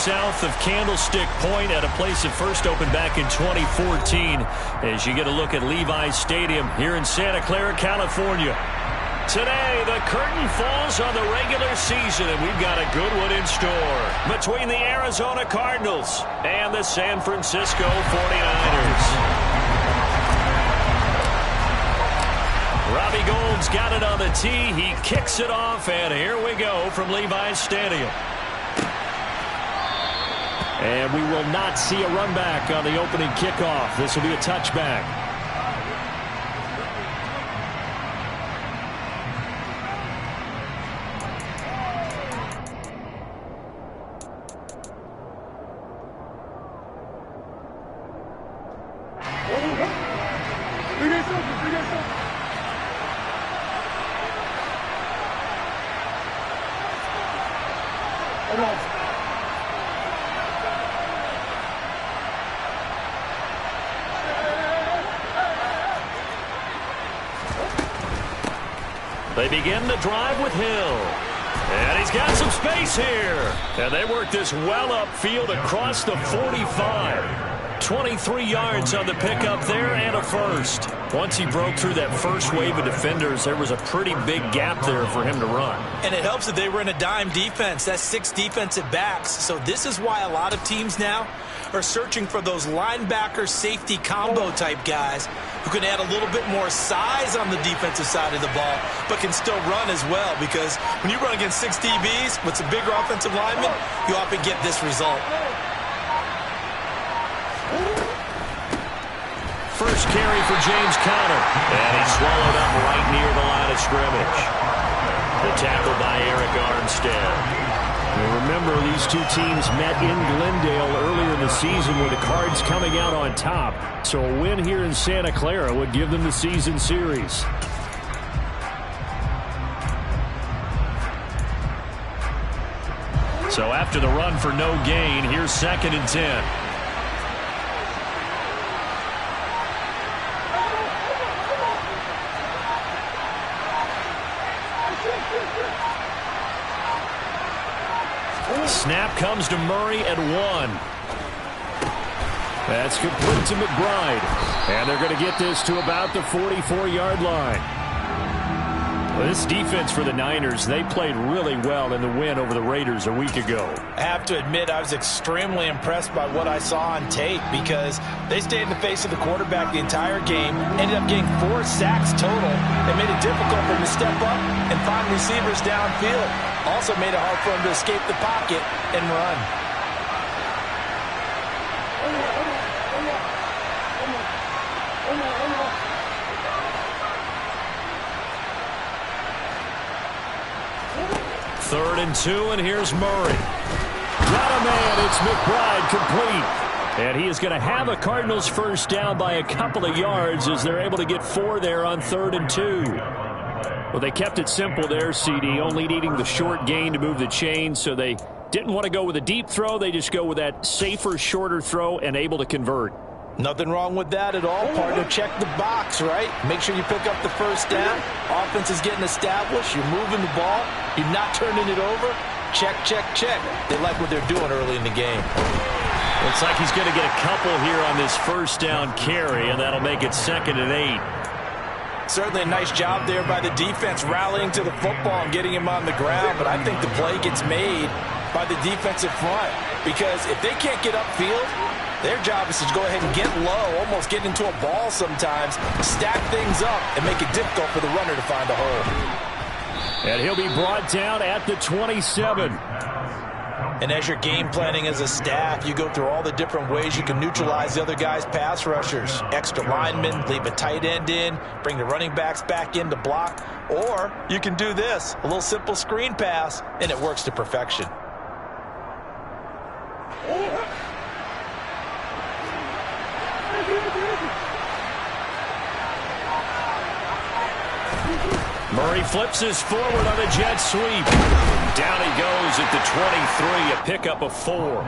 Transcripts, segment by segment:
south of Candlestick Point at a place that first opened back in 2014 as you get a look at Levi's Stadium here in Santa Clara, California. Today, the curtain falls on the regular season, and we've got a good one in store between the Arizona Cardinals and the San Francisco 49ers. Robbie Gould's got it on the tee. He kicks it off, and here we go from Levi's Stadium. And we will not see a run back on the opening kickoff. This will be a touchback. They begin the drive with Hill. And he's got some space here. And they work this well upfield across the 45. 23 yards on the pickup there and a first. Once he broke through that first wave of defenders, there was a pretty big gap there for him to run. And it helps that they were in a dime defense. That's 6 defensive backs. So this is why a lot of teams now are searching for those linebacker safety combo type guys who can add a little bit more size on the defensive side of the ball, but can still run as well, because when you run against 6 DBs with some bigger offensive linemen, you often get this result. First carry for James Conner, and he's swallowed up right near the line of scrimmage. The tackle by Eric Armstead. And remember, these two teams met in Glendale earlier in the season with the Cards coming out on top. So a win here in Santa Clara would give them the season series. So after the run for no gain, here's 2nd and 10. Snap comes to Murray at 1. That's complete to McBride. And they're going to get this to about the 44-yard line. Well, this defense for the Niners, they played really well in the win over the Raiders a week ago. I have to admit, I was extremely impressed by what I saw on tape, because they stayed in the face of the quarterback the entire game, ended up getting 4 sacks total, and made it difficult for him to step up and find receivers downfield. Also made it hard for him to escape the pocket and run. Third and 2, and here's Murray. Got a man. It's McBride, complete. And he is going to have a Cardinals first down by a couple of yards as they're able to get 4 there on 3rd and 2. Well, they kept it simple there, CD, only needing the short gain to move the chain, so they didn't want to go with a deep throw. They just go with that safer, shorter throw and able to convert. Nothing wrong with that at all. Partner, check the box, right? Make sure you pick up the first down. Offense is getting established. You're moving the ball. You're not turning it over. Check, check, check. They like what they're doing early in the game. Looks like he's going to get a couple here on this first down carry, and that'll make it 2nd and 8. Certainly a nice job there by the defense, rallying to the football and getting him on the ground. But I think the play gets made by the defensive front, because if they can't get upfield, their job is to go ahead and get low, almost get into a ball sometimes, stack things up, and make it difficult for the runner to find a hole. And he'll be brought down at the 27. And as you're game planning as a staff, you go through all the different ways you can neutralize the other guy's pass rushers. Extra linemen, leave a tight end in, bring the running backs back in to block. Or you can do this, a little simple screen pass, and it works to perfection. Murray flips his forward on a jet sweep. Down he goes at the 23, a pickup of 4.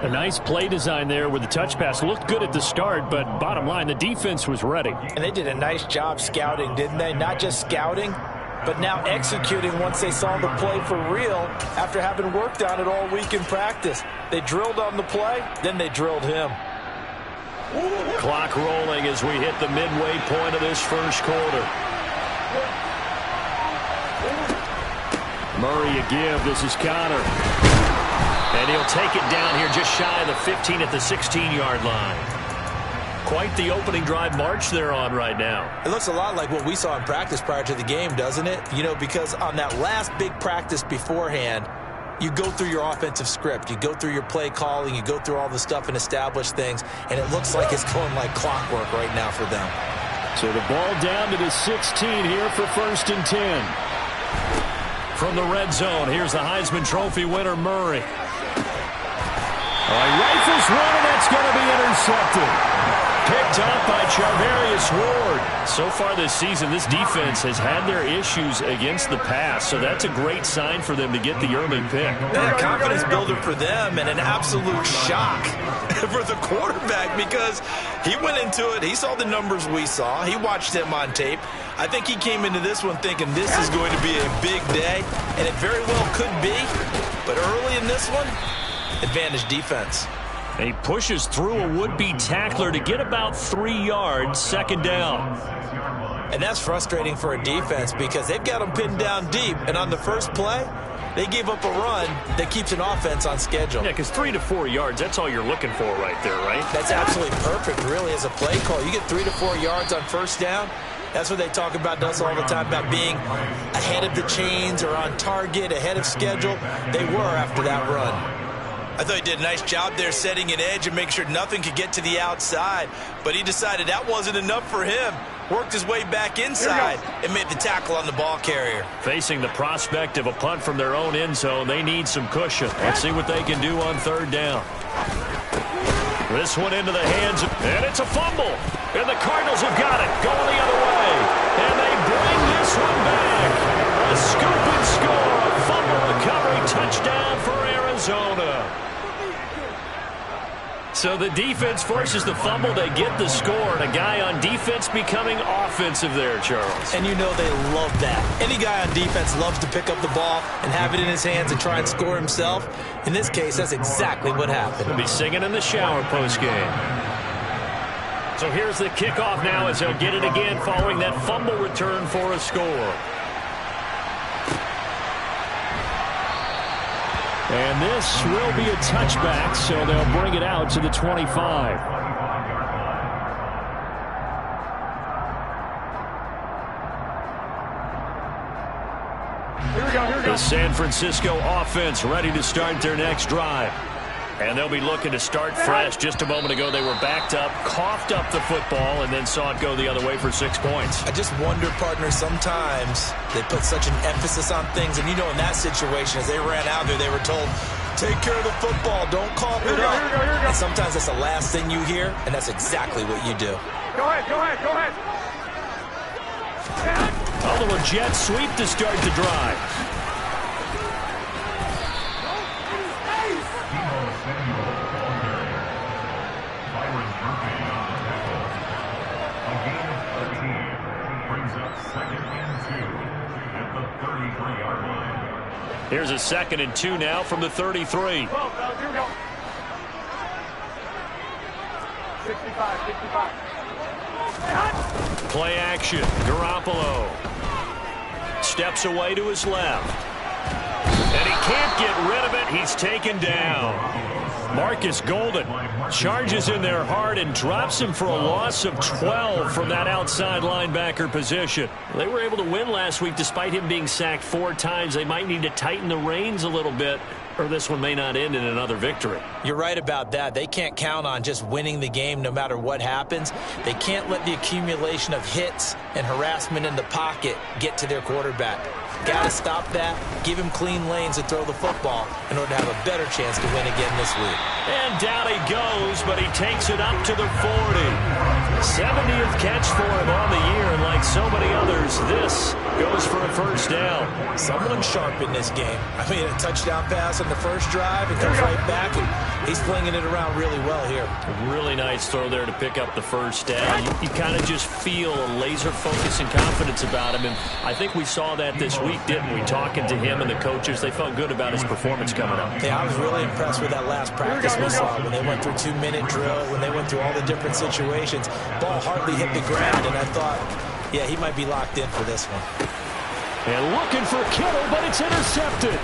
A nice play design there with the touch pass. Looked good at the start, but bottom line, the defense was ready. And they did a nice job scouting, didn't they? Not just scouting, but now executing once they saw the play for real after having worked on it all week in practice. They drilled on the play, then they drilled him. Clock rolling as we hit the midway point of this first quarter. Murray a give. This is Connor. And he'll take it down here just shy of the 15 at the 16-yard line. Quite the opening drive march they're on right now. It looks a lot like what we saw in practice prior to the game, doesn't it? You know, because on that last big practice beforehand, you go through your offensive script. You go through your play calling. You go through all the stuff and establish things. And it looks like it's going like clockwork right now for them. So the ball down to the 16 here for 1st and 10. From the red zone, here's the Heisman Trophy winner, Murray. He rifles one, and that's going to be intercepted. Picked up by Charvarius Ward. So far this season, this defense has had their issues against the pass, so that's a great sign for them to get the early pick. A confidence builder for them and an absolute shock for the quarterback because he went into it. He saw the numbers we saw. He watched him on tape. I think he came into this one thinking this is going to be a big day, and it very well could be. But early in this one, advantage defense. And he pushes through a would-be tackler to get about 3 yards, 2nd down. And that's frustrating for a defense because they've got them pinned down deep. And on the first play, they gave up a run that keeps an offense on schedule. Yeah, because 3 to 4 yards, that's all you're looking for right there, right? That's absolutely perfect, really, as a play call. You get 3 to 4 yards on 1st down. That's what they talk about us all the time, about being ahead of the chains or on target, ahead of schedule. They were after that run. I thought he did a nice job there setting an edge and make sure nothing could get to the outside. But he decided that wasn't enough for him. Worked his way back inside and made the tackle on the ball carrier. Facing the prospect of a punt from their own end zone, they need some cushion. Let's see what they can do on 3rd down. This one into the hands, and it's a fumble. And the Cardinals have got it, going the other way. And they bring this one back. A scoop and score, a fumble recovery, touchdown for Arizona. So the defense forces the fumble. They get the score, and a guy on defense becoming offensive there, Charles. And you know they love that. Any guy on defense loves to pick up the ball and have it in his hands and try and score himself. In this case, that's exactly what happened. He'll be singing in the shower post-game. So here's the kickoff now as they'll get it again following that fumble return for a score. And this will be a touchback, so they'll bring it out to the 25. Here we go. The San Francisco offense ready to start their next drive. And they'll be looking to start fresh. Just a moment ago, they were backed up, coughed up the football, and then saw it go the other way for 6 points. I just wonder, partner, sometimes they put such an emphasis on things. And, you know, in that situation, as they ran out there, they were told, take care of the football, don't cough it up. And sometimes that's the last thing you hear, and that's exactly what you do. Go ahead. A little jet sweep to start the drive. Here's a 2nd and 2 now from the 33. 65. Play action. Garoppolo steps away to his left. And he can't get rid of it. He's taken down. Marcus Golden charges in there hard and drops him for a loss of 12 from that outside linebacker position. They were able to win last week despite him being sacked 4 times. They might need to tighten the reins a little bit, or this one may not end in another victory. You're right about that. They can't count on just winning the game no matter what happens. They can't let the accumulation of hits and harassment in the pocket get to their quarterback. Got to stop that, give him clean lanes and throw the football in order to have a better chance to win again this week. And down he goes, but he takes it up to the 40. 70th catch for him on the year, and like so many others, this goes for a first down. Someone sharp in this game. I mean, a touchdown pass on the first drive, and comes right back, and he's flinging it around really well here. A really nice throw there to pick up the first down. You kind of just feel a laser focus and confidence about him, and I think we saw that this week, didn't we? Talking to him and the coaches, they felt good about his performance coming up. Yeah, I was really impressed with that last practice we saw when they went through 2-minute drill, when they went through all the different situations. Ball hardly hit the ground, and I thought, yeah, he might be locked in for this one. And looking for Kittle, but it's intercepted.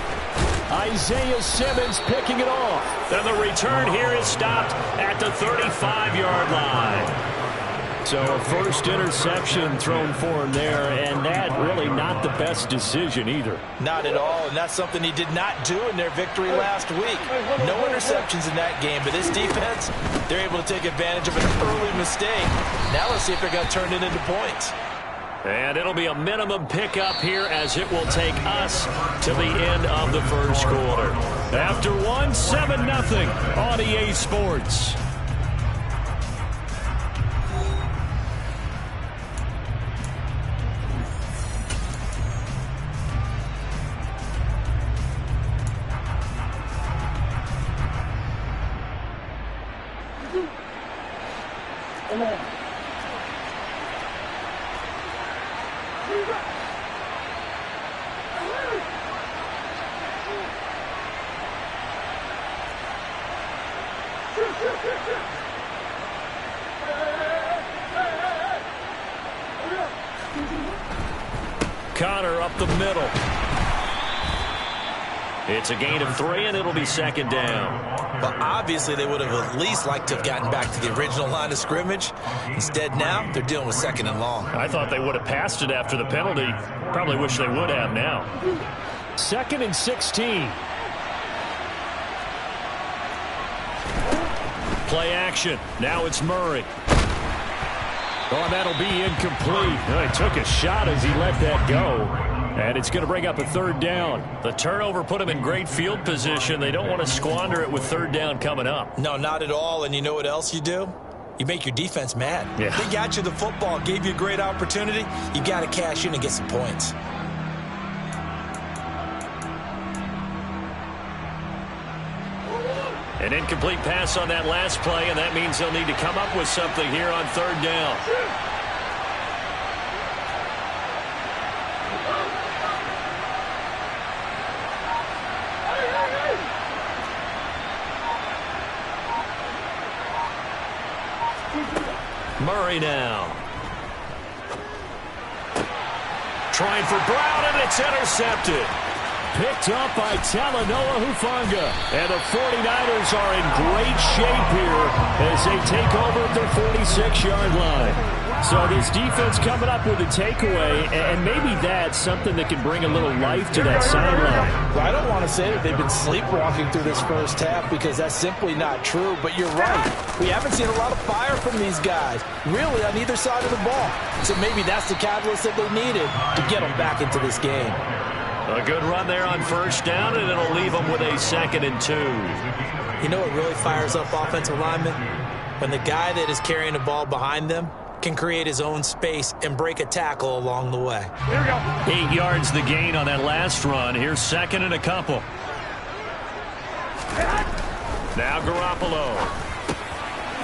Isaiah Simmons picking it off. And the return here is stopped at the 35-yard line. So a first interception thrown for him there, and that really not the best decision either. Not at all, and that's something he did not do in their victory last week. No interceptions in that game, but this defense, they're able to take advantage of an early mistake. Now let's see if they're going to turn it into points. And it'll be a minimum pickup here as it will take us to the end of the first quarter. After 7-0 on EA Sports. Connor up the middle. It's a gain of 3, and it'll be second down. But obviously they would have at least liked to have gotten back to the original line of scrimmage. Instead now, they're dealing with second and long. I thought they would have passed it after the penalty. Probably wish they would have now. 2nd and 16. Play action. Now it's Murray. Oh, that'll be incomplete. Well, he took a shot as he let that go. And it's going to bring up a third down. The turnover put him in great field position. They don't want to squander it with third down coming up. No, not at all. And you know what else you do? You make your defense mad. Yeah. They got you the football, gave you a great opportunity. You got to cash in and get some points. An incomplete pass on that last play, and that means they'll need to come up with something here on third down. Murray now. Trying for Brown, and it's intercepted. Picked up by Talanoa Hufanga. And the 49ers are in great shape here as they take over at their 46-yard line. So this defense coming up with a takeaway, and maybe that's something that can bring a little life to that sideline. Well, I don't want to say that they've been sleepwalking through this first half because that's simply not true, but you're right. We haven't seen a lot of fire from these guys, really, on either side of the ball. So maybe that's the catalyst that they needed to get them back into this game. A good run there on first down, and it'll leave them with a 2nd and 2. You know what really fires up offensive linemen? When the guy that is carrying the ball behind them can create his own space and break a tackle along the way. Here we go. 8 yards the gain on that last run. Here's 2nd and a couple. Now Garoppolo.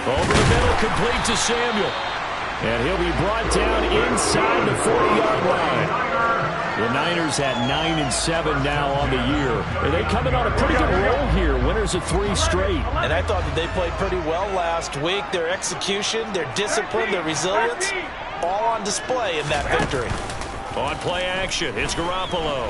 Over the middle, complete to Samuel. And he'll be brought down inside the 40-yard line. The Niners at 9-7 now on the year. And they coming on a pretty good roll here. Winners of 3 straight. And I thought that they played pretty well last week. Their execution, their discipline, their resilience, all on display in that victory. On play action, it's Garoppolo.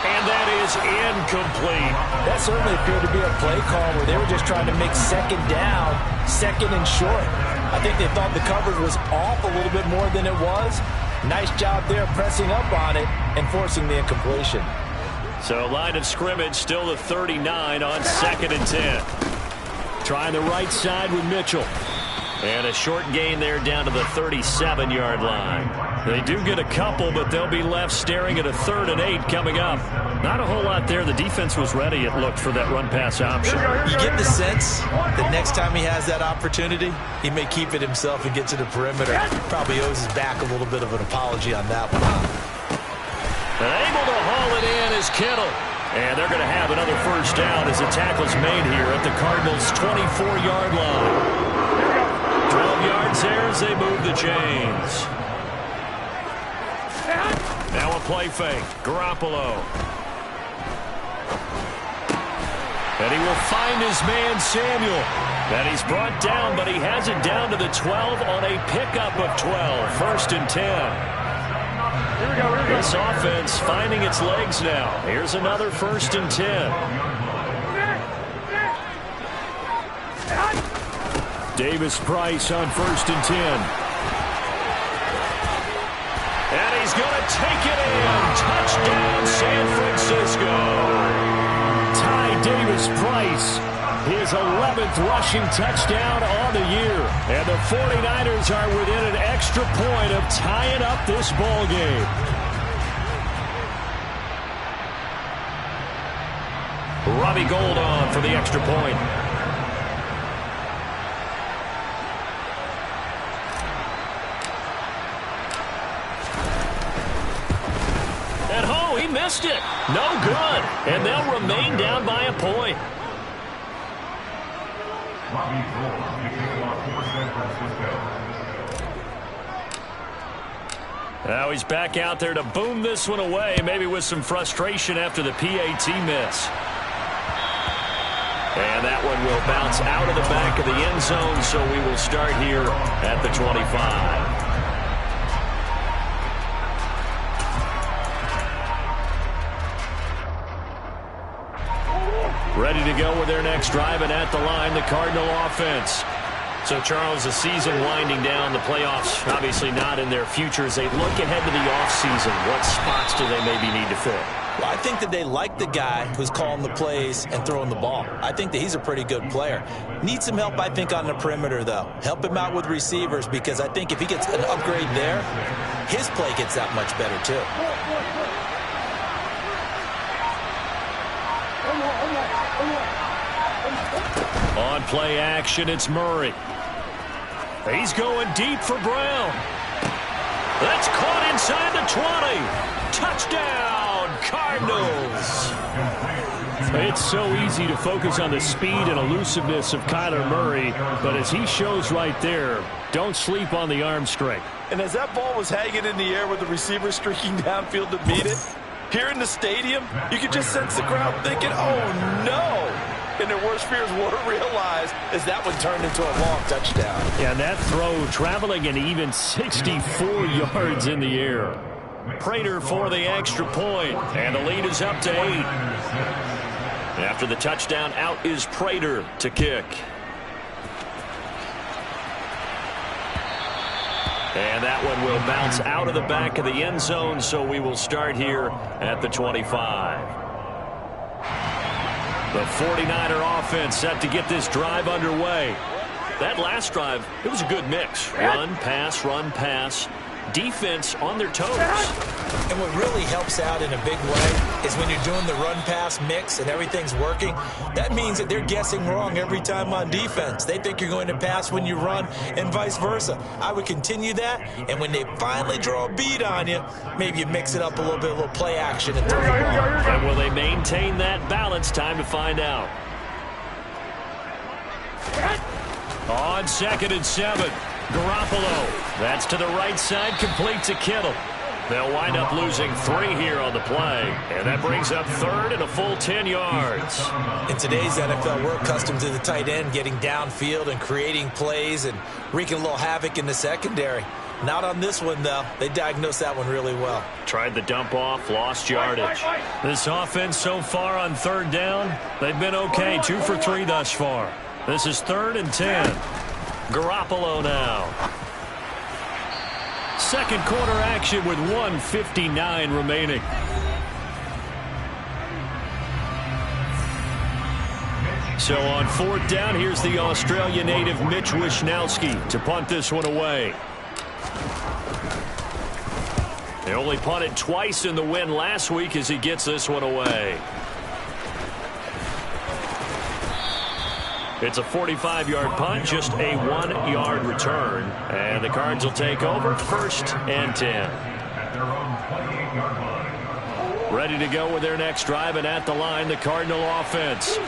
And that is incomplete. That certainly appeared to be a play call where they were just trying to make second down, second and short. I think they thought the coverage was off a little bit more than it was. Nice job there pressing up on it and forcing the incompletion. So line of scrimmage still the 39 on 2nd and 10. Trying the right side with Mitchell. And a short gain there down to the 37-yard line. They do get a couple, but they'll be left staring at a 3rd and 8 coming up. Not a whole lot there. The defense was ready, it looked, for that run-pass option. You get the sense that next time he has that opportunity, he may keep it himself and get to the perimeter. Probably owes his back a little bit of an apology on that one. Able to haul it in is Kittle. And they're going to have another first down as the tackle's made here at the Cardinals' 24-yard line. 12 yards there as they move the chains. Now a play fake. Garoppolo. And he will find his man, Samuel. And he's brought down, but he has it down to the 12 on a pickup of 12. 1st and 10. This offense finding its legs now. Here's another 1st and 10. Davis Price on 1st and 10. And he's going to take it in. Touchdown, San Francisco. Ty Davis Price, his 11th rushing touchdown on the year. And the 49ers are within an extra point of tying up this ball game. Robbie Gould on for the extra point. He missed it. No good. And they'll remain down by a point. Now he's back out there to boom this one away, maybe with some frustration after the PAT miss. And that one will bounce out of the back of the end zone, so we will start here at the 25. Ready to go with their next drive, and at the line, the Cardinal offense. So, Charles, the season winding down, the playoffs obviously not in their future. As they look ahead to the offseason, what spots do they maybe need to fill? Well, I think that they like the guy who's calling the plays and throwing the ball. I think that he's a pretty good player. Needs some help, I think, on the perimeter, though. Help him out with receivers, because I think if he gets an upgrade there, his play gets that much better, too. On play action, it's Murray. He's going deep for Brown. That's caught inside the 20. Touchdown, Cardinals. It's so easy to focus on the speed and elusiveness of Kyler Murray, but as he shows right there, don't sleep on the arm strength. And as that ball was hanging in the air with the receiver streaking downfield to meet it, here in the stadium, you could just sense the crowd thinking, oh, no. And their worst fears were realized as that one turned into a long touchdown. Yeah, and that throw traveling an even 64 yards in the air. Prater for the extra point, and the lead is up to 8. After the touchdown, out is Prater to kick. And that one will bounce out of the back of the end zone, so we will start here at the 25. The 49er offense set to get this drive underway. That last drive, it was a good mix. Run, pass, defense on their toes. And what really helps out in a big way is when you're doing the run-pass mix and everything's working, that means that they're guessing wrong every time on defense. They think you're going to pass when you run and vice versa. I would continue that, and when they finally draw a bead on you, maybe you mix it up a little bit, a little play action and throw the ball. And will they maintain that balance? Time to find out. On 2nd and 7. Garoppolo. That's to the right side, complete to Kittle. They'll wind up losing 3 here on the play. And that brings up 3rd and a full 10 yards. In today's NFL, we're accustomed to the tight end getting downfield and creating plays and wreaking a little havoc in the secondary. Not on this one, though. They diagnosed that one really well. Tried the dump off, lost yardage. This offense so far on 3rd down, they've been okay. 2 for 3 thus far. This is 3rd and 10. Garoppolo now. Second quarter action with 1:59 remaining. So on 4th down, here's the Australia native Mitch Wishnowsky to punt this one away. They only punted twice in the win last week as he gets this one away. It's a 45-yard punt, just a 1-yard return. And the Cards will take over 1st and 10. Ready to go with their next drive, and at the line, the Cardinal offense.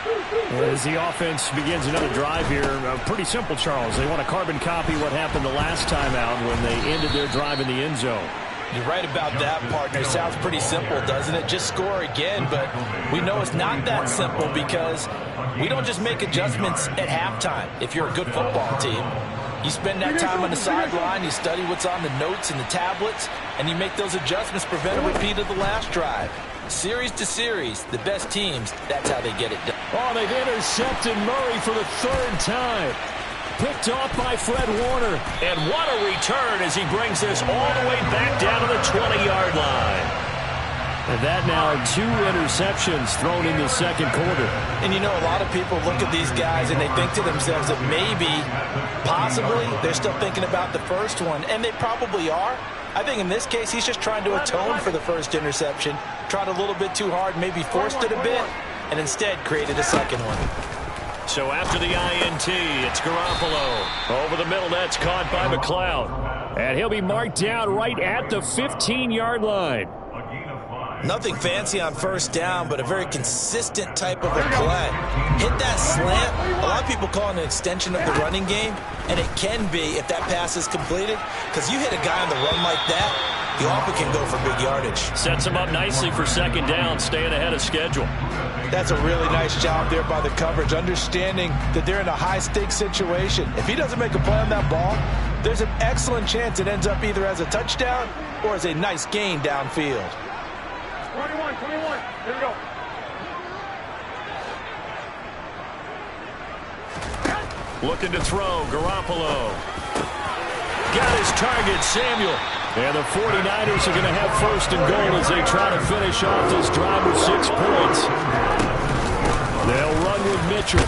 As the offense begins another drive here, pretty simple, Charles. They want to carbon copy what happened the last time out when they ended their drive in the end zone. You're right about that, partner. Sounds pretty simple, doesn't it? Just score again, but we know it's not that simple because we don't just make adjustments at halftime. If you're a good football team, you spend that time on the sideline, you study what's on the notes and the tablets, and you make those adjustments, prevent a repeat of the last drive. Series to series, the best teams, that's how they get it done. Oh, they've intercepted Murray for the 3rd time. Picked off by Fred Warner. And what a return as he brings this all the way back down to the 20-yard line. And that now 2 interceptions thrown in the second quarter. And you know, a lot of people look at these guys and they think to themselves that maybe, possibly, they're still thinking about the first one. And they probably are. I think in this case, he's just trying to atone for the first interception. Tried a little bit too hard, maybe forced it a bit, and instead created a second one. So after the INT, it's Garoppolo. Over the middle, that's caught by McLeod. And he'll be marked down right at the 15-yard line. Nothing fancy on 1st down, but a very consistent type of a play. Hit that slant. A lot of people call it an extension of the running game, and it can be if that pass is completed, because you hit a guy on the run like that, you often can go for big yardage. Sets him up nicely for 2nd down, staying ahead of schedule. That's a really nice job there by the coverage, understanding that they're in a high-stakes situation. If he doesn't make a play on that ball, there's an excellent chance it ends up either as a touchdown or as a nice gain downfield. 21, here we go. Looking to throw, Garoppolo. Got his target, Samuel. And the 49ers are going to have 1st and goal as they try to finish off this drive with 6 points. They'll run with Mitchell.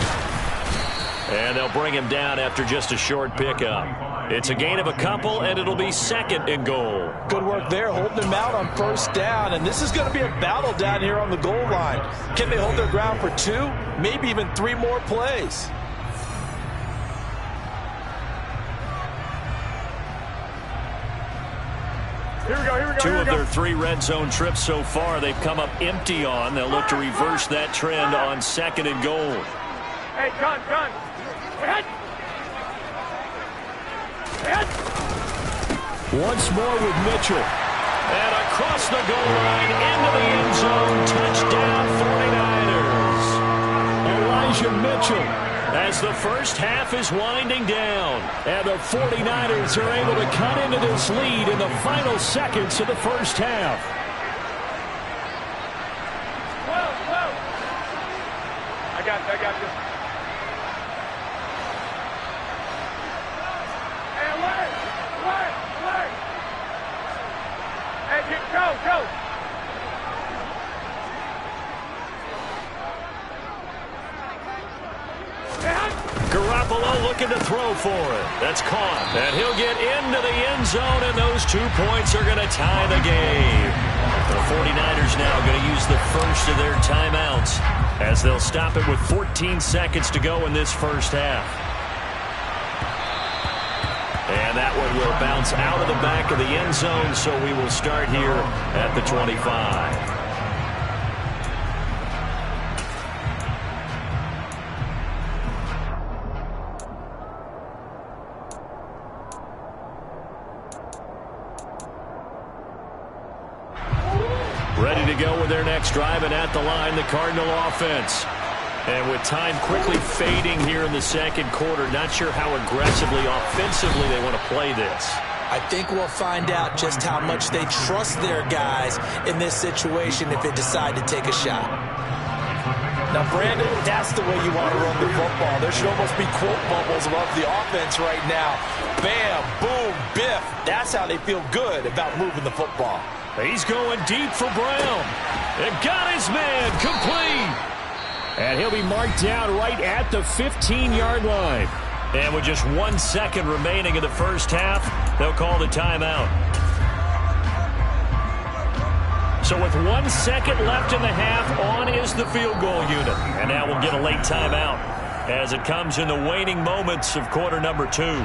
And they'll bring him down after just a short pickup. It's a gain of a couple, and it'll be 2nd and goal. Good work there, holding him out on 1st down. And this is going to be a battle down here on the goal line. Can they hold their ground for 2, maybe even 3 more plays? Here we go. 2 of their 3 red zone trips so far they've come up empty on. They'll look to reverse that trend on 2nd and goal. Hey, gun. Head. Once more with Mitchell. And across the goal line into the end zone. Touchdown 49ers. Elijah Mitchell. As the first half is winding down. And the 49ers are able to cut into this lead in the final seconds of the first half. I got this. Hey, alert! Hey, go! Garoppolo looking to throw for it. That's caught. And he'll get into the end zone, and those 2 points are going to tie the game. The 49ers now going to use the first of their timeouts as they'll stop it with 14 seconds to go in this first half. And that one will bounce out of the back of the end zone, so we will start here at the 25. Ready to go with their next drive, and at the line, the Cardinal offense. And with time quickly fading here in the second quarter, not sure how aggressively, offensively they want to play this. I think we'll find out just how much they trust their guys in this situation if they decide to take a shot. Now, Brandon, that's the way you want to run the football. There should almost be quote bubbles above the offense right now. Bam, boom, biff. That's how they feel good about moving the football. He's going deep for Brown. And got his man complete. And he'll be marked down right at the 15-yard line. And with just 1 second remaining in the first half, they'll call the timeout. So with 1 second left in the half, on is the field goal unit. And now we'll get a late timeout as it comes in the waning moments of quarter number 2.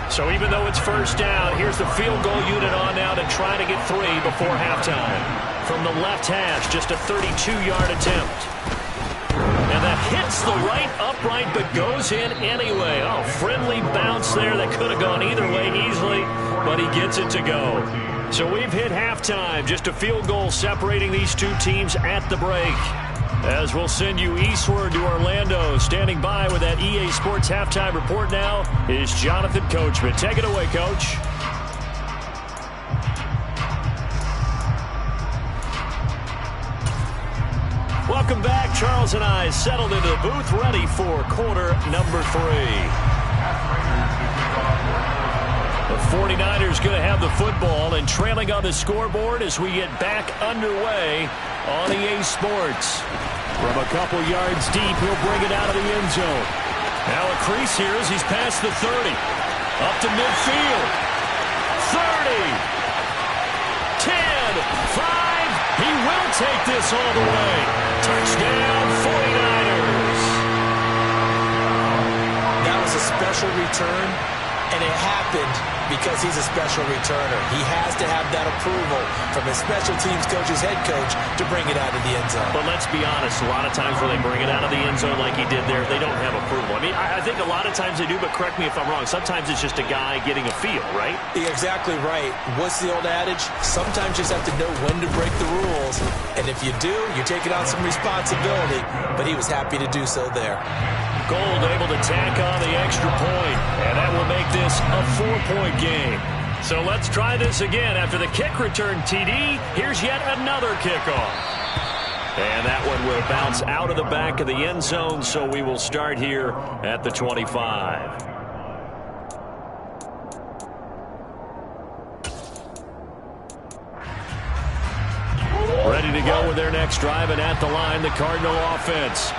So even though it's first down, here's the field goal unit on now to try to get 3 before halftime. From the left hash, just a 32-yard attempt. And that hits the right upright but goes in anyway. Oh, friendly bounce there that could have gone either way easily, but he gets it to go. So we've hit halftime. Just a field goal separating these two teams at the break. As we'll send you eastward to Orlando. Standing by with that EA Sports halftime report now is Jonathan Coachman. Take it away, Coach. Welcome back. Charles and I settled into the booth, ready for quarter number 3. The 49ers going to have the football and trailing on the scoreboard as we get back underway on EA Sports. From a couple yards deep, he'll bring it out of the end zone. Now a crease here as he's past the 30. Up to midfield. 30. 10. 5. He will take this all the way. Touchdown, 49ers. That was a special return, and it happened because he's a special returner. He has to have that approval from his special teams coach's head coach to bring it out of the end zone. But let's be honest, a lot of times when they bring it out of the end zone like he did there, they don't have approval. I mean, I think a lot of times they do, but correct me if I'm wrong. Sometimes it's just a guy getting a feel, right? You're exactly right. What's the old adage? Sometimes you just have to know when to break the rules. And if you do, you're taking on some responsibility. But he was happy to do so there. Gold able to tack on the extra point, and that will make this a 4-point game. So let's try this again. After the kick return TD, here's yet another kickoff. And that one will bounce out of the back of the end zone, so we will start here at the 25. Ready to go with their next drive, and at the line, the Cardinal offense.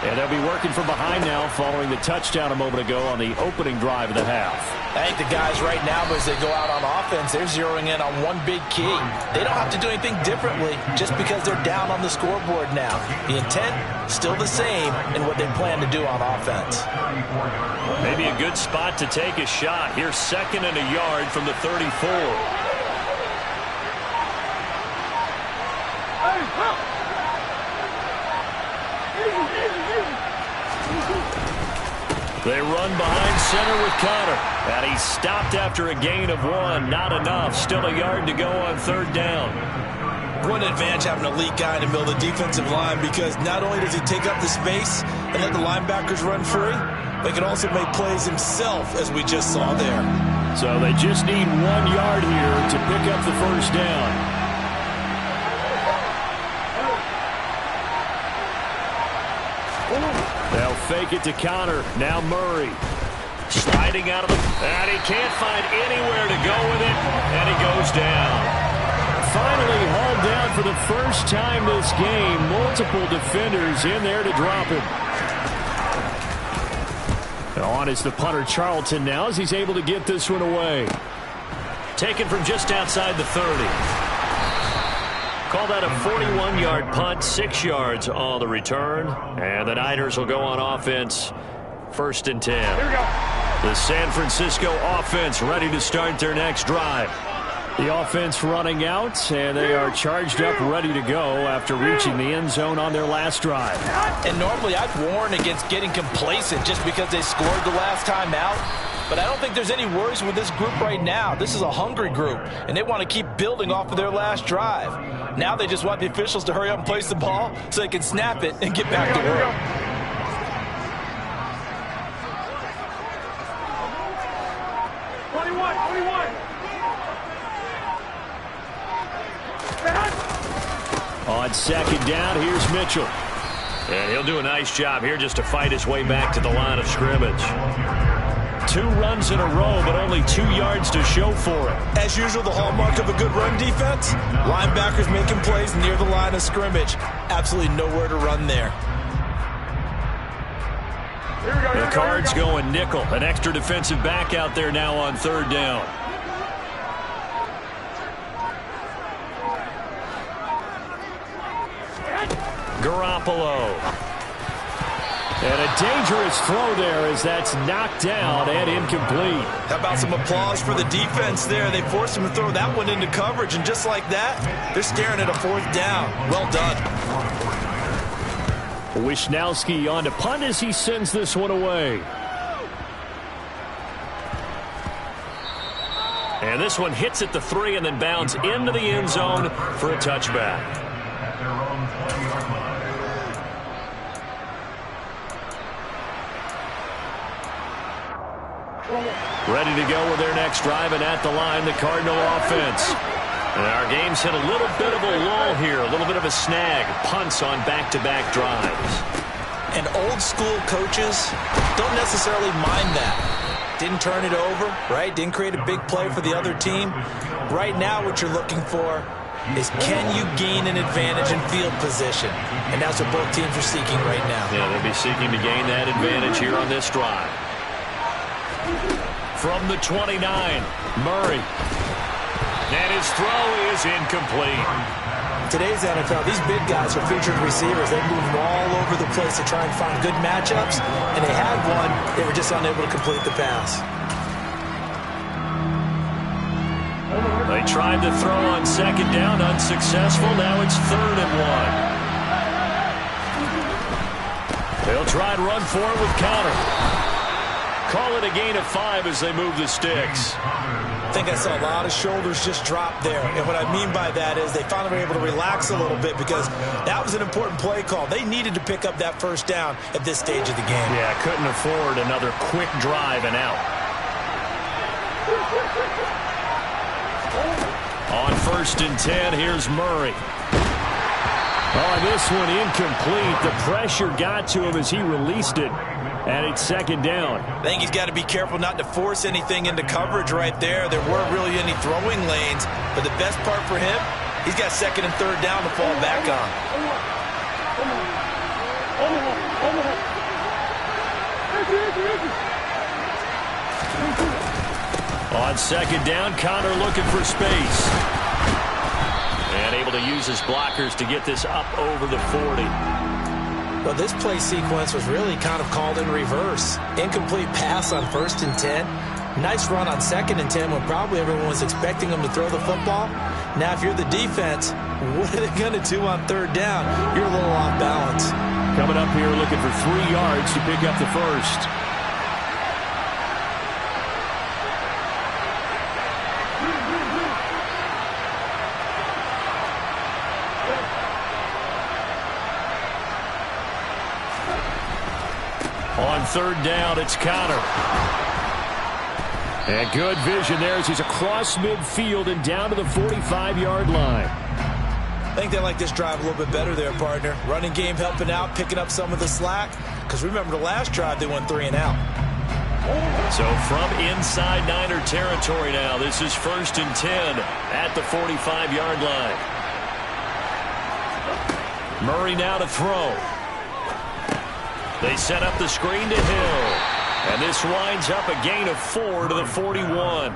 And they'll be working from behind now following the touchdown a moment ago on the opening drive of the half. I think the guys right now, as they go out on offense, they're zeroing in on one big key. They don't have to do anything differently just because they're down on the scoreboard now. The intent, still the same in what they plan to do on offense. Maybe a good spot to take a shot. Here's 2nd and a yard from the 34. They run behind center with Connor. And he's stopped after a gain of 1. Not enough. Still a yard to go on 3rd down. What an advantage having an elite guy in the middle of the defensive line, because not only does he take up the space and let the linebackers run free, but he can also make plays himself, as we just saw there. So they just need 1 yard here to pick up the first down. They'll fake it to Connor. Now Murray. Sliding out of the... And he can't find anywhere to go with it. And he goes down. Finally hauled down for the first time this game. Multiple defenders in there to drop him. On is the punter Charlton now as he's able to get this one away. Taken from just outside the 30. Call that a 41-yard punt, 6 yards on the return. And the Niners will go on offense, 1st and 10. Here we go. The San Francisco offense ready to start their next drive. The offense running out, and they are charged up, ready to go after reaching the end zone on their last drive. And normally I'd warn against getting complacent just because they scored the last time out. But I don't think there's any worries with this group right now. This is a hungry group, and they want to keep building off of their last drive. Now they just want the officials to hurry up and place the ball so they can snap it and get back to work. 21. On 2nd down, here's Mitchell. And he'll do a nice job here just to fight his way back to the line of scrimmage. 2 runs in a row, but only 2 yards to show for it. As usual, the hallmark of a good run defense, linebackers making plays near the line of scrimmage. Absolutely nowhere to run there. Here we go. The Cards going nickel. An extra defensive back out there now on third down. Garoppolo. And a dangerous throw there as that's knocked down and incomplete. How about some applause for the defense there? They forced him to throw that one into coverage, and just like that, they're staring at a fourth down. Well done. Wishnowski on to punt as he sends this one away. And this one hits at the 3 and then bounds into the end zone for a touchback. Ready to go with their next drive, and at the line, the Cardinal offense. And our game's hit a little bit of a lull here, a little bit of a snag. Punts on back-to-back drives. And old-school coaches don't necessarily mind that. Didn't turn it over, right? Didn't create a big play for the other team. Right now, what you're looking for is, can you gain an advantage in field position? And that's what both teams are seeking right now. Yeah, they'll be seeking to gain that advantage here on this drive. From the 29, Murray. And his throw is incomplete. Today's NFL, these big guys are featured receivers. They move all over the place to try and find good matchups, and they had one. They were just unable to complete the pass. They tried to throw on second down, unsuccessful. Now it's 3rd and 1. They'll try and run for it with Connor. Call it a gain of 5 as they move the sticks. I think I saw a lot of shoulders just drop there. And what I mean by that is they finally were able to relax a little bit because that was an important play call. They needed to pick up that first down at this stage of the game. Yeah, couldn't afford another quick drive and out. On 1st and 10, here's Murray. Oh, this one incomplete. The pressure got to him as he released it. And it's 2nd down. I think he's got to be careful not to force anything into coverage right there. There weren't really any throwing lanes. But the best part for him, he's got 2nd and 3rd down to fall back on. On 2nd down, Connor looking for space. And able to use his blockers to get this up over the 40. Well, this play sequence was really kind of called in reverse. Incomplete pass on 1st and 10. Nice run on 2nd and 10 when probably everyone was expecting them to throw the football. Now, if you're the defense, what are they going to do on 3rd down? You're a little off balance. Coming up here looking for 3 yards to pick up the first. On 3rd down, it's Connor. And good vision there as he's across midfield and down to the 45-yard line. I think they like this drive a little bit better there, partner. Running game helping out, picking up some of the slack. Because remember the last drive, they went 3 and out. So from inside Niner territory now, this is 1st and 10 at the 45-yard line. Murray now to throw. They set up the screen to Hill. And this winds up a gain of 4 to the 41.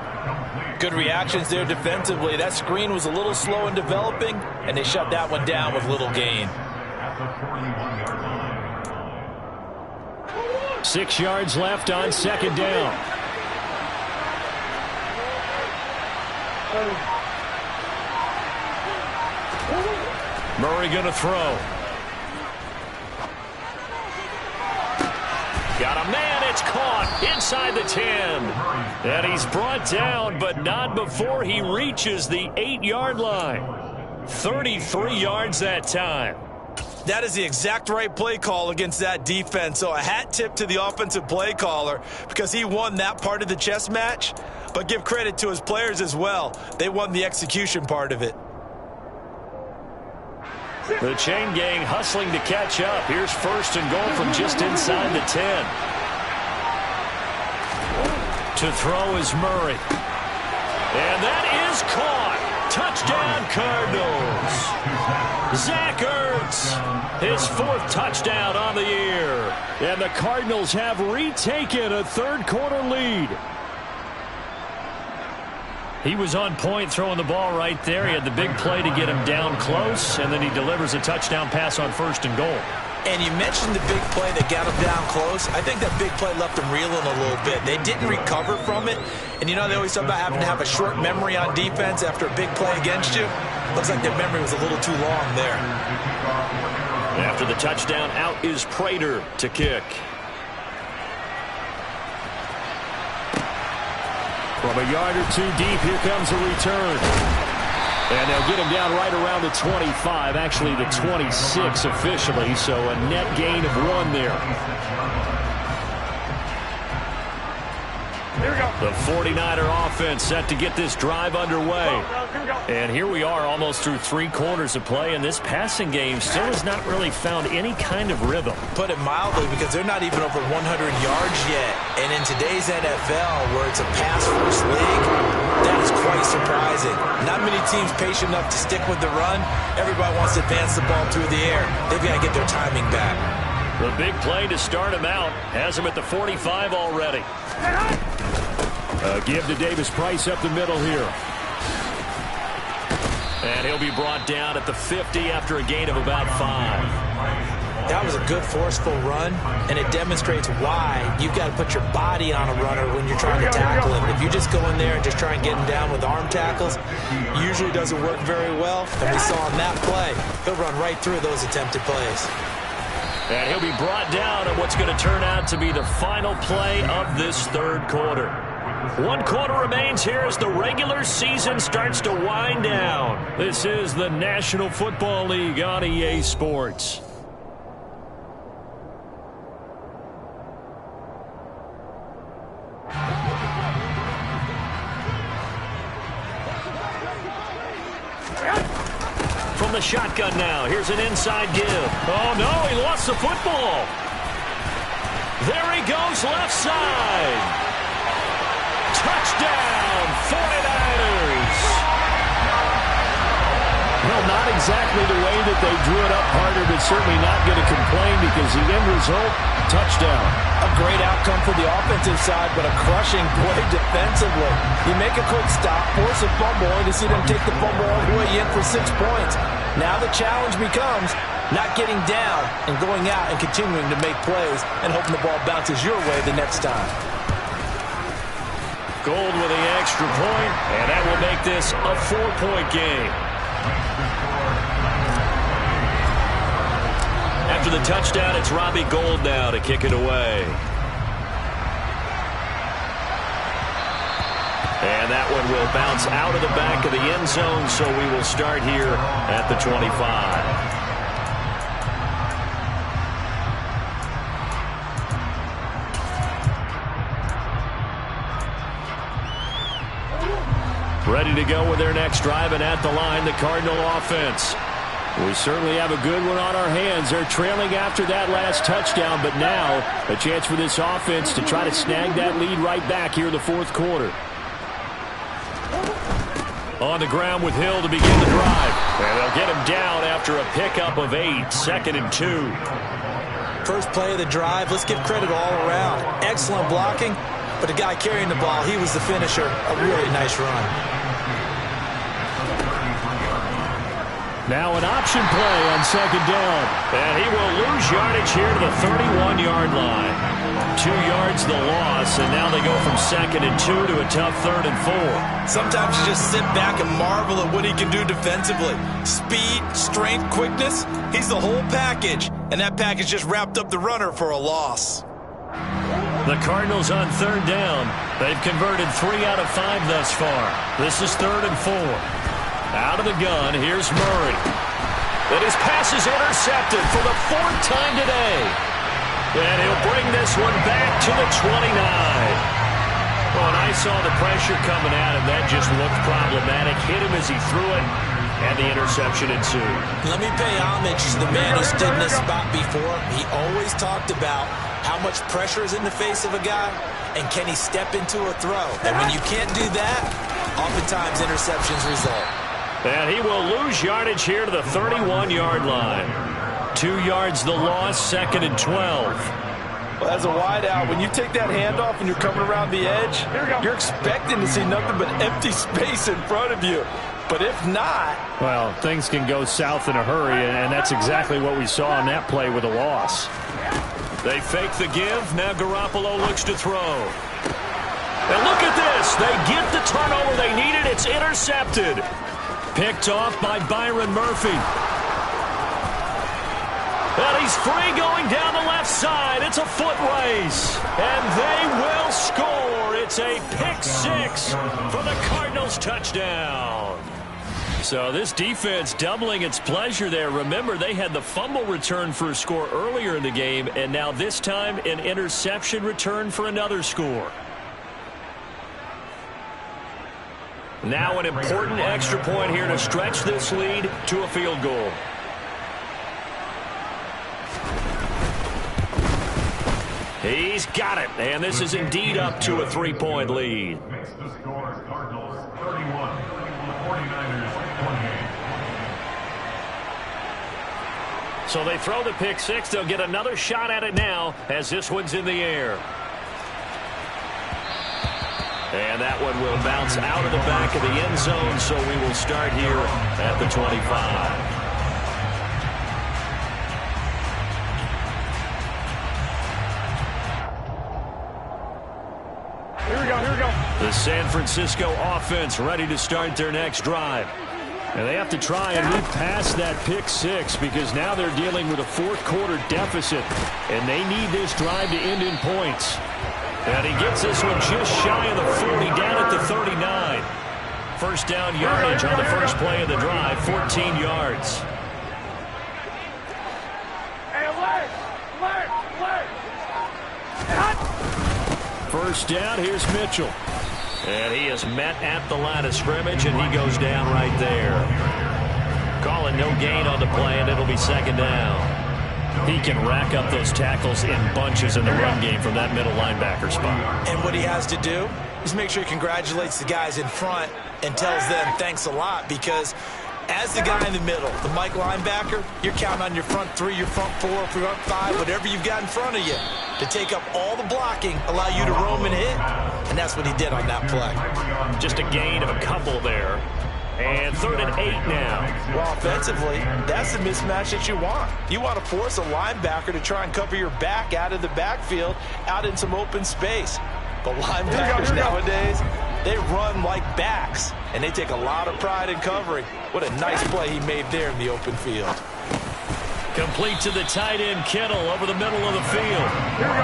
Good reactions there defensively. That screen was a little slow in developing, and they shut that one down with little gain. 6 yards left on 2nd down. Murray going to throw. Got a man, it's caught inside the 10. And he's brought down, but not before he reaches the 8-yard line. 33 yards that time. That is the exact right play call against that defense. So a hat tip to the offensive play caller because he won that part of the chess match. But give credit to his players as well. They won the execution part of it. The chain gang hustling to catch up. Here's 1st and goal from just inside the 10. To throw is Murray. And that is caught. Touchdown, Cardinals. Zach Ertz, his 4th touchdown on the year. And the Cardinals have retaken a third-quarter lead. He was on point throwing the ball right there. He had the big play to get him down close, and then he delivers a touchdown pass on 1st and goal. And you mentioned the big play that got him down close. I think that big play left him reeling a little bit. They didn't recover from it. And you know they always talk about having to have a short memory on defense after a big play against you. Looks like their memory was a little too long there. After the touchdown, out is Prater to kick. From a yard or two deep, here comes a return. And they'll get him down right around the 25, actually the 26 officially, so a net gain of 1 there. Here we go. The 49er offense set to get this drive underway. Here we go. And here we are almost through 3 quarters of play, and this passing game still has not really found any kind of rhythm. Put it mildly, because they're not even over 100 yards yet. And in today's NFL, where it's a pass-first league, that is quite surprising. Not many teams patient enough to stick with the run. Everybody wants to advance the ball through the air. They've got to get their timing back. The big play to start him out has him at the 45 already. Give to Davis Price up the middle here. And he'll be brought down at the 50 after a gain of about 5. That was a good, forceful run, and it demonstrates why you've got to put your body on a runner when you're trying to tackle him. If you just go in there and just try and get him down with arm tackles, usually doesn't work very well. And we saw on that play, he'll run right through those attempted plays. And he'll be brought down on what's going to turn out to be the final play of this third quarter. 1 quarter remains here as the regular season starts to wind down. This is the National Football League on EA Sports. From the shotgun now, here's an inside give. Oh no, he lost the football. There he goes, left side. Touchdown, 49ers. Well, not exactly the way that they drew it up, partner, but certainly not going to complain because the end result, touchdown. A great outcome for the offensive side, but a crushing play defensively. You make a quick stop, force a fumble, and to see them take the fumble all the way in for 6 points. Now the challenge becomes not getting down and going out and continuing to make plays and hoping the ball bounces your way the next time. Gold with the extra point, and that will make this a 4-point game. After the touchdown, it's Robbie Gould now to kick it away. And that one will bounce out of the back of the end zone, so we will start here at the 25. Ready to go with their next drive, and at the line, the Cardinal offense. We certainly have a good one on our hands. They're trailing after that last touchdown, but now a chance for this offense to try to snag that lead right back here in the 4th quarter. On the ground with Hill to begin the drive. And they'll get him down after a pickup of 8, 2nd and 2. First play of the drive, let's give credit all around. Excellent blocking, but the guy carrying the ball, he was the finisher. A really nice run. Now an option play on 2nd down. And he will lose yardage here to the 31-yard line. 2 yards the loss, and now they go from 2nd and 2 to a tough 3rd and 4. Sometimes you just sit back and marvel at what he can do defensively. Speed, strength, quickness, he's the whole package. And that package just wrapped up the runner for a loss. The Cardinals on 3rd down. They've converted 3 out of 5 thus far. This is 3rd and 4. Out of the gun, here's Murray. And his pass is intercepted for the 4th time today. And he'll bring this one back to the 29. When I saw the pressure coming at him, that just looked problematic. Hit him as he threw it, and the interception ensued. Let me pay homage to the man who stood in this spot before. He always talked about how much pressure is in the face of a guy, and can he step into a throw. And when you can't do that, oftentimes interceptions result. And he will lose yardage here to the 31-yard line. 2 yards the loss, 2nd and 12. As a wideout, when you take that handoff and you're coming around the edge, you're expecting to see nothing but empty space in front of you. But if not... Well, things can go south in a hurry, and that's exactly what we saw on that play with a loss. They fake the give. Now Garoppolo looks to throw. And look at this. They get the turnover they needed. It's intercepted. Picked off by Byron Murphy. And he's free going down the left side. It's a foot race. And they will score. It's a pick six for the Cardinals touchdown. So this defense doubling its pleasure there. Remember, they had the fumble return for a score earlier in the game, and now this time an interception return for another score. Now an important extra point here to stretch this lead to a field goal. He's got it, and this is indeed up to a 3-point lead. Makes the score Cardinals 31, 49ers 28. So they throw the pick six. They'll get another shot at it now as this one's in the air. And that one will bounce out of the back of the end zone, so we will start here at the 25. Here we go. The San Francisco offense ready to start their next drive. And they have to try and move past that pick six because now they're dealing with a fourth-quarter deficit, and they need this drive to end in points. And he gets this one just shy of the 40, down at the 39. First down yardage on the first play of the drive, 14 yards. Hey, leg. First down, here's Mitchell. And he is met at the line of scrimmage, and he goes down right there. Calling no gain on the play, and it'll be second down. He can rack up those tackles in bunches in the run game from that middle linebacker spot. And what he has to do is make sure he congratulates the guys in front and tells them thanks a lot, because as the guy in the middle, the Mike linebacker, you're counting on your front three, your front four, front five, whatever you've got in front of you to take up all the blocking, allow you to roam and hit. And that's what he did on that play. Just a gain of a couple there. And 3rd and 8 now. Well, offensively, that's the mismatch that you want. You want to force a linebacker to try and cover your back out of the backfield, out in some open space. But linebackers nowadays, they run like backs, and they take a lot of pride in covering. What a nice play he made there in the open field. Complete to the tight end, Kittle, over the middle of the field. Here we go.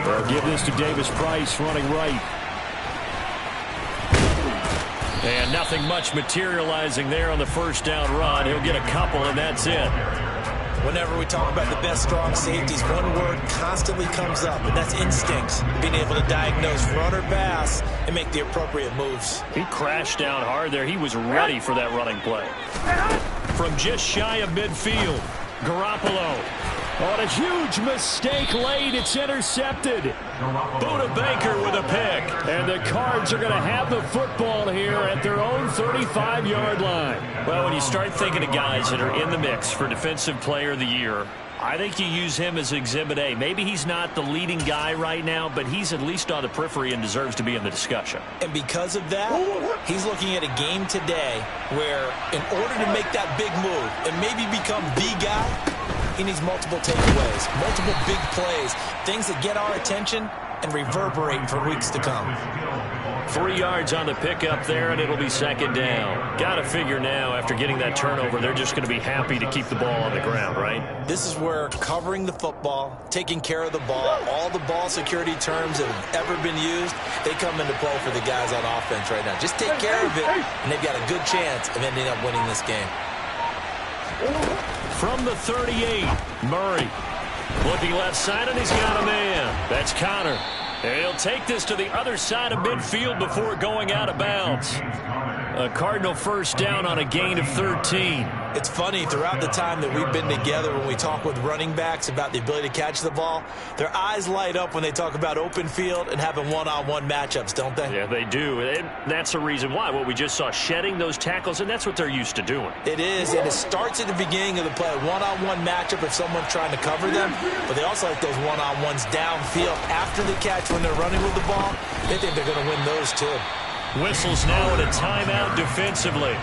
They'll give this to Davis Price, running right. And nothing much materializing there on the first down run. He'll get a couple, and that's it. Whenever we talk about the best strong safeties, one word constantly comes up, and that's instincts. Being able to diagnose run or pass and make the appropriate moves. He crashed down hard there. He was ready for that running play. From just shy of midfield, Garoppolo. On a huge mistake late, it's intercepted. Buda Baker with a pick. And the Cards are going to have the football here at their own 35-yard line. Well, when you start thinking of guys that are in the mix for Defensive Player of the Year, I think you use him as Exhibit A. Maybe he's not the leading guy right now, but he's at least on the periphery and deserves to be in the discussion. And because of that, he's looking at a game today where in order to make that big move and maybe become the guy, he needs multiple takeaways, multiple big plays, things that get our attention and reverberate for weeks to come. 3 yards on the pickup there, and it'll be second down. Got to figure now, after getting that turnover, they're just going to be happy to keep the ball on the ground, right? This is where covering the football, taking care of the ball, all the ball security terms that have ever been used, they come into play for the guys on offense right now. Just take care of it, and they've got a good chance of ending up winning this game. From the 38, Murray. Looking left side, and he's got a man. That's Connor. And he'll take this to the other side of midfield before going out of bounds. A Cardinal first down on a gain of 13. It's funny, throughout the time that we've been together, when we talk with running backs about the ability to catch the ball, their eyes light up when they talk about open field and having one-on-one matchups, don't they? Yeah, they do. And that's the reason why. What we just saw, shedding those tackles, and that's what they're used to doing. It is, and it starts at the beginning of the play. One-on-one matchup if someone's trying to cover them, but they also like those one-on-ones downfield after the catch when they're running with the ball. They think they're going to win those too. Whistles now and a timeout defensively.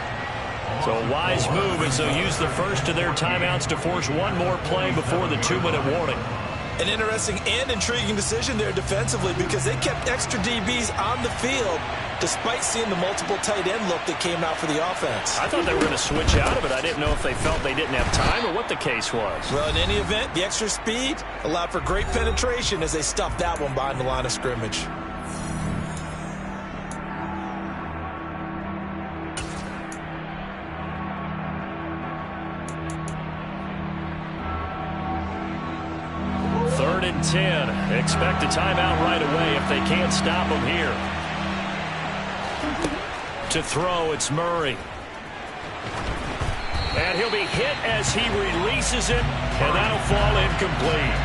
So a wise move as they'll use the first of their timeouts to force one more play before the 2-minute warning. An interesting and intriguing decision there defensively because they kept extra DBs on the field despite seeing the multiple tight end look that came out for the offense. I thought they were going to switch out of it. I didn't know if they felt they didn't have time or what the case was. Well, in any event, the extra speed allowed for great penetration as they stuffed that one behind the line of scrimmage. Third and 10. Expect a timeout right away if they can't stop him here. To throw, it's Murray. And he'll be hit as he releases it, and that'll fall incomplete.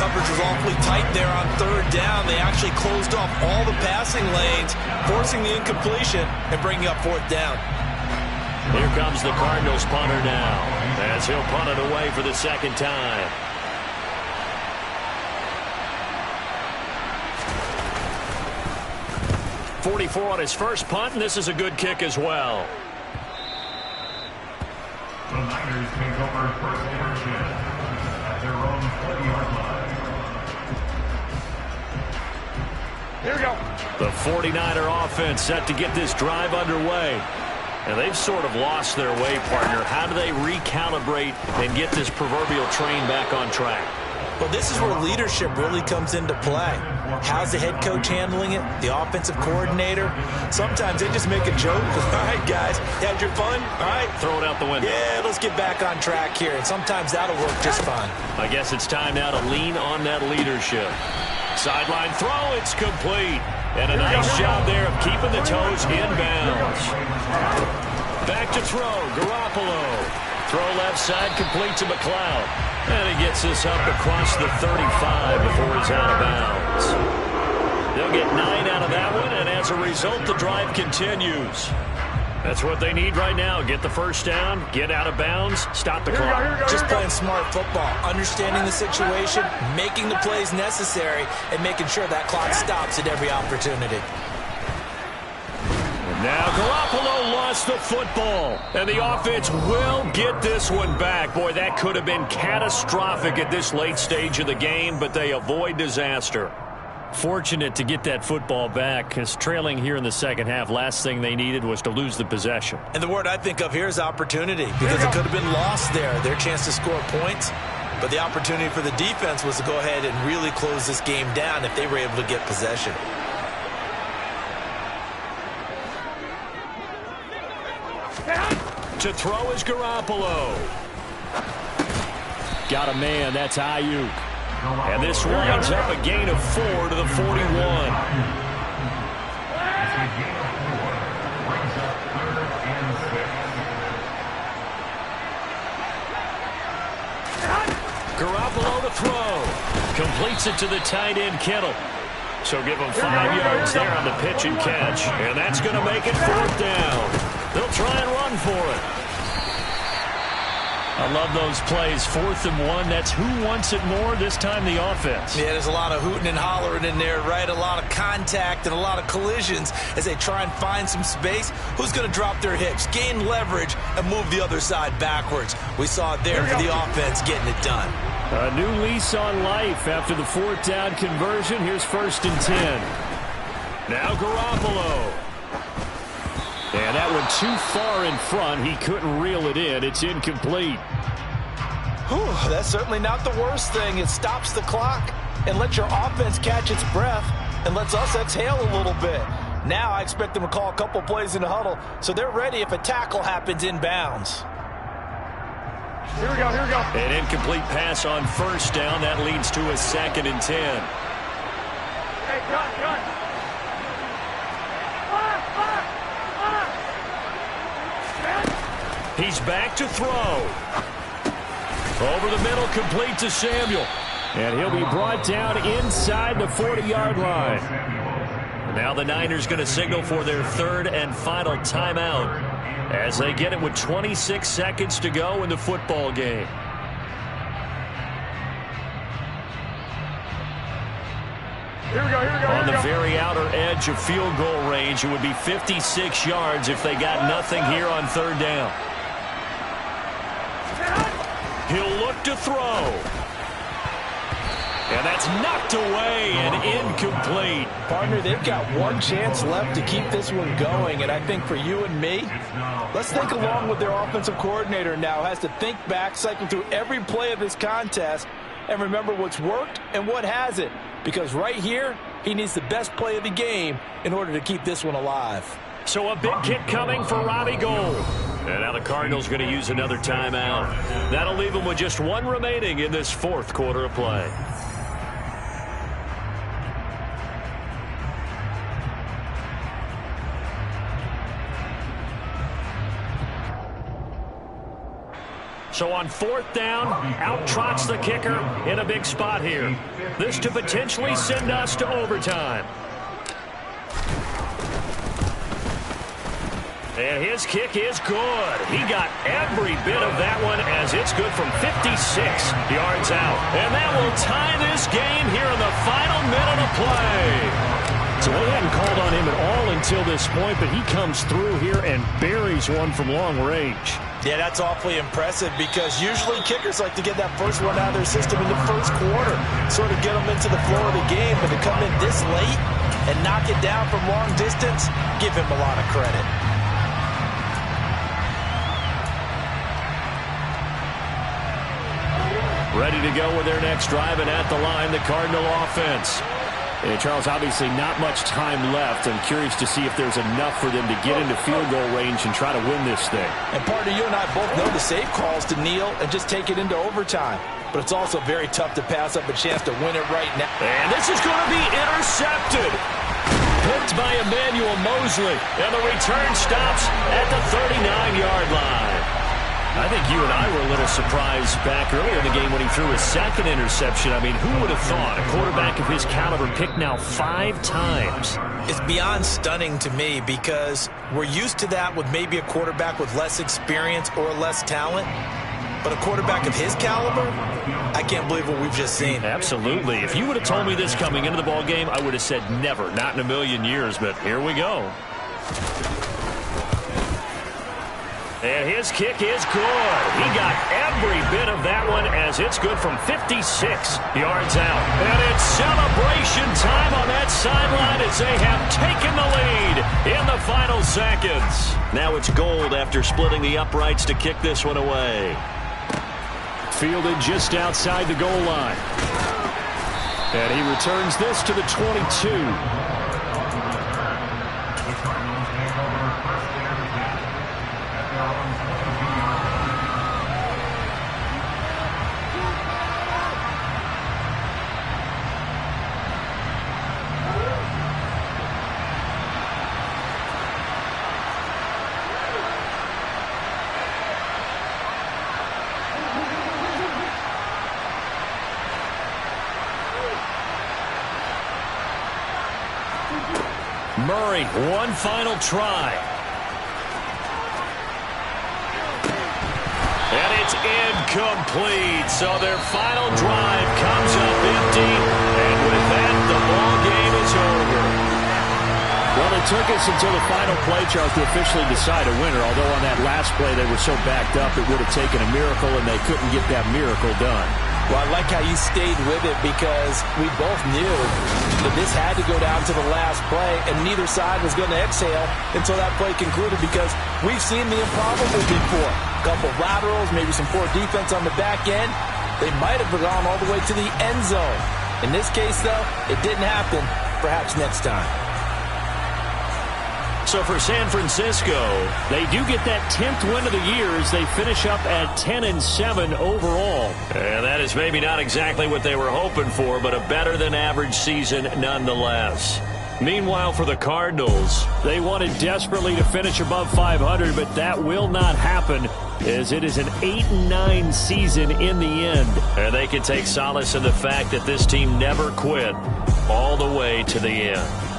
Coverage was awfully tight there on third down. They actually closed off all the passing lanes, forcing the incompletion and bringing up fourth down. Here comes the Cardinals punter now, as he'll punt it away for the second time. 44 on his first punt, and this is a good kick as well. The Niners take over first ownership at their own 40-yard line. Here we go. The 49er offense set to get this drive underway. And they've sort of lost their way, partner. How do they recalibrate and get this proverbial train back on track? Well, this is where leadership really comes into play. How's the head coach handling it? The offensive coordinator? Sometimes they just make a joke. All right, guys, you had your fun? All right. Throw it out the window. Yeah, let's get back on track here. And sometimes that'll work just fine. I guess it's time now to lean on that leadership. Sideline throw, it's complete. And a nice job there of keeping the toes inbounds. Back to throw, Garoppolo. Throw left side, complete to McLeod. And he gets this up across the 35 before he's out of bounds. They'll get 9 out of that one, and as a result, the drive continues. That's what they need right now. Get the first down, get out of bounds, stop the clock. Just playing smart football, understanding the situation, making the plays necessary, and making sure that clock stops at every opportunity. Now Garoppolo lost the football, and the offense will get this one back. Boy, that could have been catastrophic at this late stage of the game, but they avoid disaster. Fortunate to get that football back, because trailing here in the second half, last thing they needed was to lose the possession. And the word I think of here is opportunity, because it could have been lost there, their chance to score points. But the opportunity for the defense was to go ahead and really close this game down if they were able to get possession. To throw is Garoppolo. Got a man, that's Ayuk. And this winds up a gain of 4 to the 41. Garoppolo to throw. Completes it to the tight end, Kittle. So give him 5 yards there on the pitch and catch. And that's going to make it fourth down. They'll try and run for it. I love those plays. 4th and 1. That's who wants it more, this time the offense. Yeah, there's a lot of hooting and hollering in there, right? A lot of contact and a lot of collisions as they try and find some space. Who's going to drop their hips, gain leverage, and move the other side backwards? We saw it there for the offense getting it done. A new lease on life after the 4th down conversion. Here's 1st and 10. Now Garoppolo. And that one too far in front. He couldn't reel it in. It's incomplete. Whew, that's certainly not the worst thing. It stops the clock and lets your offense catch its breath and lets us exhale a little bit. Now I expect them to call a couple plays in the huddle so they're ready if a tackle happens inbounds. Here we go, here we go. An incomplete pass on 1st down. That leads to a 2nd and 10. Hey, cut. He's back to throw. Over the middle, complete to Samuel. And he'll be brought down inside the 40-yard line. Now the Niners going to signal for their third and final timeout as they get it with 26 seconds to go in the football game. Here we go. On the very outer edge of field goal range, it would be 56 yards if they got nothing here on third down. He'll look to throw. And that's knocked away and incomplete. Partner, they've got one chance left to keep this one going, and I think for you and me, let's think along with their offensive coordinator now. Has to think back, cycle through every play of this contest, and remember what's worked and what hasn't. Because right here, he needs the best play of the game in order to keep this one alive. So a big kick coming for Robbie Gould. And now the Cardinals going to use another timeout. That'll leave them with just one remaining in this fourth quarter of play. So on fourth down, out trots the kicker in a big spot here. This to potentially send us to overtime. And his kick is good. He got every bit of that one as it's good from 56 yards out. And that will tie this game here in the final minute of play. So they hadn't called on him at all until this point, but he comes through here and buries one from long range. Yeah, that's awfully impressive because usually kickers like to get that first one out of their system in the first quarter, sort of get them into the flow of the game, but to come in this late and knock it down from long distance, give him a lot of credit. Ready to go with their next drive, and at the line, the Cardinal offense. And Charles, obviously not much time left. I'm curious to see if there's enough for them to get into field goal range and try to win this thing. And partner, you and I both know the safe calls to kneel and just take it into overtime. But it's also very tough to pass up a chance to win it right now. And this is going to be intercepted. Picked by Emmanuel Mosley. And the return stops at the 39-yard line. I think you and I were a little surprised back earlier in the game when he threw his second interception. I mean, who would have thought a quarterback of his caliber picked now 5 times? It's beyond stunning to me because we're used to that with maybe a quarterback with less experience or less talent. But a quarterback of his caliber, I can't believe what we've just seen. Absolutely. If you would have told me this coming into the ball game, I would have said never, not in a million years. But here we go. And his kick is good. He got every bit of that one as it's good from 56 yards out. And it's celebration time on that sideline as they have taken the lead in the final seconds. Now it's Gould after splitting the uprights to kick this one away. Fielded just outside the goal line. And he returns this to the 22. Murray, one final try. And it's incomplete. So their final drive comes up empty. And with that, the ball game is over. Well, it took us until the final play, Charles, to officially decide a winner. Although on that last play they were so backed up, it would have taken a miracle, and they couldn't get that miracle done. Well, I like how you stayed with it because we both knew that this had to go down to the last play, and neither side was going to exhale until that play concluded because we've seen the improbable before. A couple laterals, maybe some poor defense on the back end. They might have gone all the way to the end zone. In this case, though, it didn't happen. Perhaps next time. So for San Francisco, they do get that 10th win of the year as they finish up at 10-7 overall. And that is maybe not exactly what they were hoping for, but a better than average season nonetheless. Meanwhile, for the Cardinals, they wanted desperately to finish above 500, but that will not happen as it is an 8-9 season in the end. And they can take solace in the fact that this team never quit all the way to the end.